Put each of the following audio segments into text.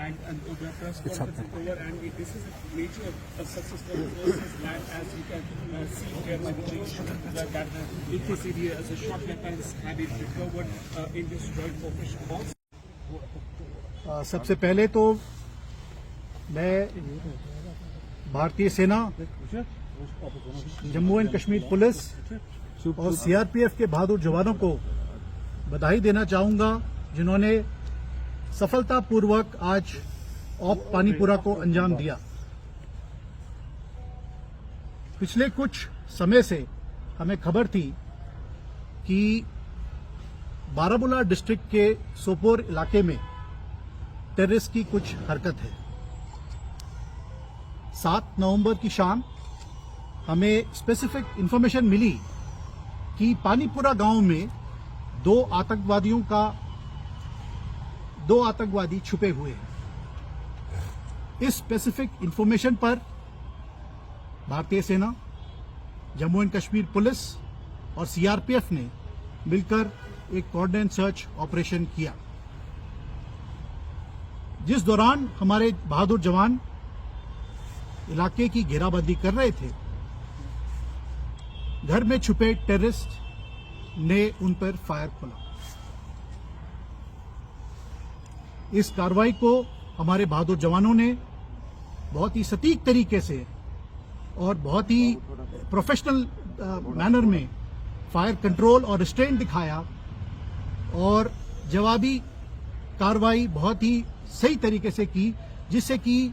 and the press conference is over, and this is a major successful process that, as you can see here, that the AKCD as a short weapons have been recovered in this joint operation. सबसे पहले तो मैं भारतीय सेना, Jammu and Kashmir police और CRPF के बहादुर जवानों को बधाई देना चाहूंगा, जिन्होंने सफलतापूर्वक आज ऑप पानीपुरा को अंजाम दिया। पिछले कुछ समय से हमें खबर थी कि बारामूला डिस्ट्रिक्ट के सोपोर इलाके में टेररिस्ट की कुछ हरकत है। 7 नवंबर की शाम हमें स्पेसिफिक इंफॉर्मेशन मिली कि पानीपुरा गांव में दो आतंकवादी छुपे हुए हैं। इस स्पेसिफिक इंफॉर्मेशन पर भारतीय सेना, जम्मू एंड कश्मीर पुलिस और सीआरपीएफ ने मिलकर एक कोऑर्डिनेट सर्च ऑपरेशन किया, जिस दौरान हमारे बहादुर जवान इलाके की घेराबंदी कर रहे थे। घर में छुपे टेररिस्ट ने उन पर फायर खोला। इस कार्रवाई को हमारे बहादुर जवानों ने बहुत ही सटीक तरीके से और बहुत ही प्रोफेशनल मैनर में फायर कंट्रोल और रिस्ट्रेंट दिखाया और जवाबी कार्रवाई बहुत ही सही तरीके से की, जिससे कि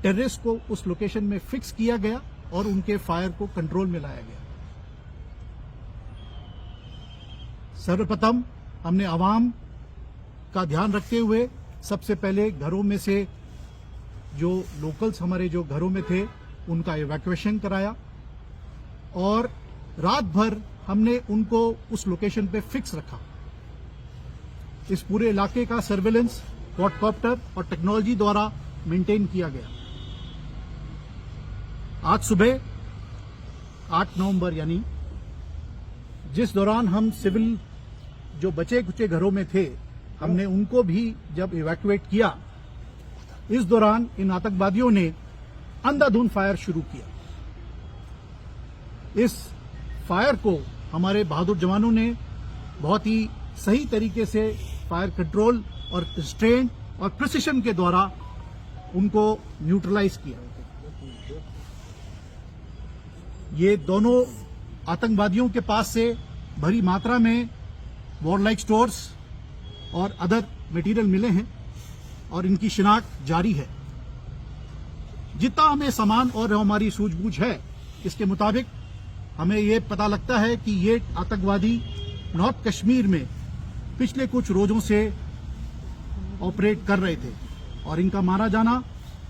टेररिस्ट को उस लोकेशन में फिक्स किया गया और उनके फायर को कंट्रोल में लाया गया। सर्वप्रथम हमने आवाम का ध्यान रखते हुए सबसे पहले घरों में से जो लोकल्स हमारे जो घरों में थे उनका इवैक्यूएशन कराया और रात भर हमने उनको उस लोकेशन पे फिक्स रखा। इस पूरे इलाके का सर्वेलेंस क्वाडकॉप्टर और टेक्नोलॉजी द्वारा मेंटेन किया गया। आज सुबह 8 नवंबर यानी जिस दौरान हम सिविल जो बचे कुचे घरों में थे, हमने उनको भी जब इवैक्यूएट किया, इस दौरान इन आतंकवादियों ने अंधाधुंध फायर शुरू किया। इस फायर को हमारे बहादुर जवानों ने बहुत ही सही तरीके से फायर कंट्रोल और रिस्ट्रेंट और प्रिसिशन के द्वारा उनको न्यूट्रलाइज किया। ये दोनों आतंकवादियों के पास से भारी मात्रा में वॉरलाइक स्टोर्स और अदर मटेरियल मिले हैं और इनकी शिनाख्त जारी है। जितना हमें सामान और हमारी सूझबूझ है, इसके मुताबिक हमें ये पता लगता है कि ये आतंकवादी नॉर्थ कश्मीर में पिछले कुछ रोजों से ऑपरेट कर रहे थे और इनका मारा जाना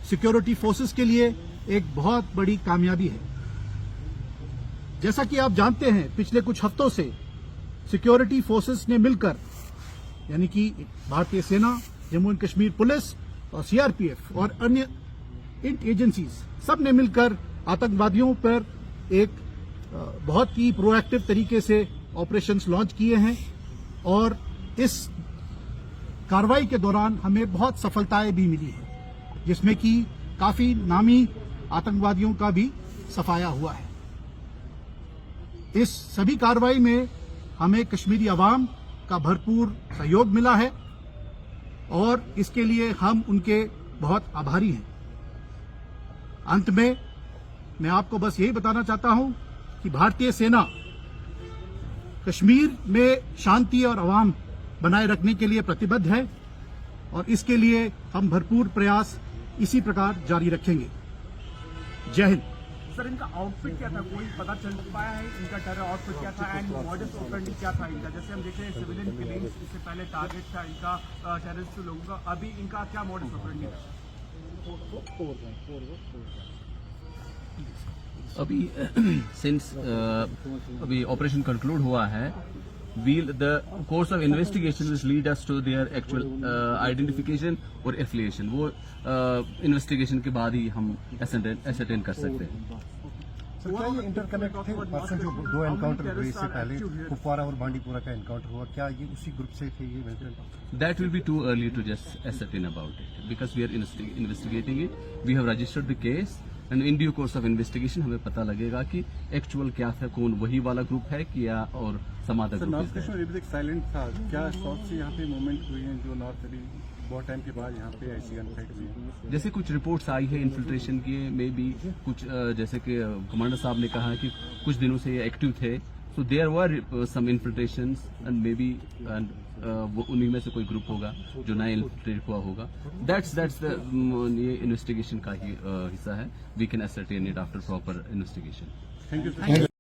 सिक्योरिटी फोर्सेस के लिए एक बहुत बड़ी कामयाबी है। जैसा कि आप जानते हैं, पिछले कुछ हफ्तों से सिक्योरिटी फोर्सेस ने मिलकर, यानी कि भारतीय सेना, जम्मू एंड कश्मीर पुलिस और सीआरपीएफ और अन्य एजेंसीज सब ने मिलकर आतंकवादियों पर एक बहुत ही प्रोएक्टिव तरीके से ऑपरेशंस लॉन्च किए हैं और इस कार्रवाई के दौरान हमें बहुत सफलताएं भी मिली है, जिसमें कि काफी नामी आतंकवादियों का भी सफाया हुआ है। इस सभी कार्रवाई में हमें कश्मीरी अवाम का भरपूर सहयोग मिला है और इसके लिए हम उनके बहुत आभारी हैं। अंत में मैं आपको बस यही बताना चाहता हूं कि भारतीय सेना कश्मीर में शांति और अवाम बनाए रखने के लिए प्रतिबद्ध है और इसके लिए हम भरपूर प्रयास इसी प्रकार जारी रखेंगे। जय हिंद। सर, इनका आउटफिट क्या था, कोई पता चल पाया है इनका टेरर आउटफिट क्या था एंड मॉडस ऑपरेंडी क्या था इनका? जैसे हम देख रहे हैं सिविलियन किलिंग्स, इससे पहले टारगेट था इनका टेररिस्ट लोगों का, अभी इनका क्या मॉडस ऑपरेंडी था? अभी सिंस अभी ऑपरेशन कंक्लूड हुआ है, the course of investigation will lead us to their actual identification और affiliation। वो इन्वेस्टिगेशन के बाद ही हम ascertain कर सकते हैं। सर क्या ये इंटरकनेक्ट थे पर्सन जो दो एनकाउंटर हुए इससे पहले कुपवारा और बांडीपुरा का एनकाउंटर हुआ, क्या ये उसी ग्रुप से थे ये militant? That will be too early to just ascertain about it because we are investigating it. We have registered the case and in due course of investigation हमें पता लगेगा कि एक्चुअल क्या था, कौन वही वाला ग्रुप है क्या और some other sir group north is there. Kashmir अभी तक साइलेंट था, क्या शॉट से यहाँ पे मूवमेंट हुई है जो नॉर्थ अभी बहुत टाइम के बाद यहाँ पे ऐसी गन फाइट हुई है? जैसे कुछ रिपोर्ट्स आई है इन्फिल्ट्रेशन की, मे बी कुछ जैसे कि कमांडर साहब ने कहा कि कुछ दिनों से ये एक्टिव थे, so there were some infiltrations and may be वो उन्हीं में से कोई ग्रुप होगा जो नया इन्फिल्ट्रेट हुआ होगा. दैट्स द ये इन्वेस्टिगेशन का ही हिस्सा है. We can ascertain it after proper investigation. Thank you sir.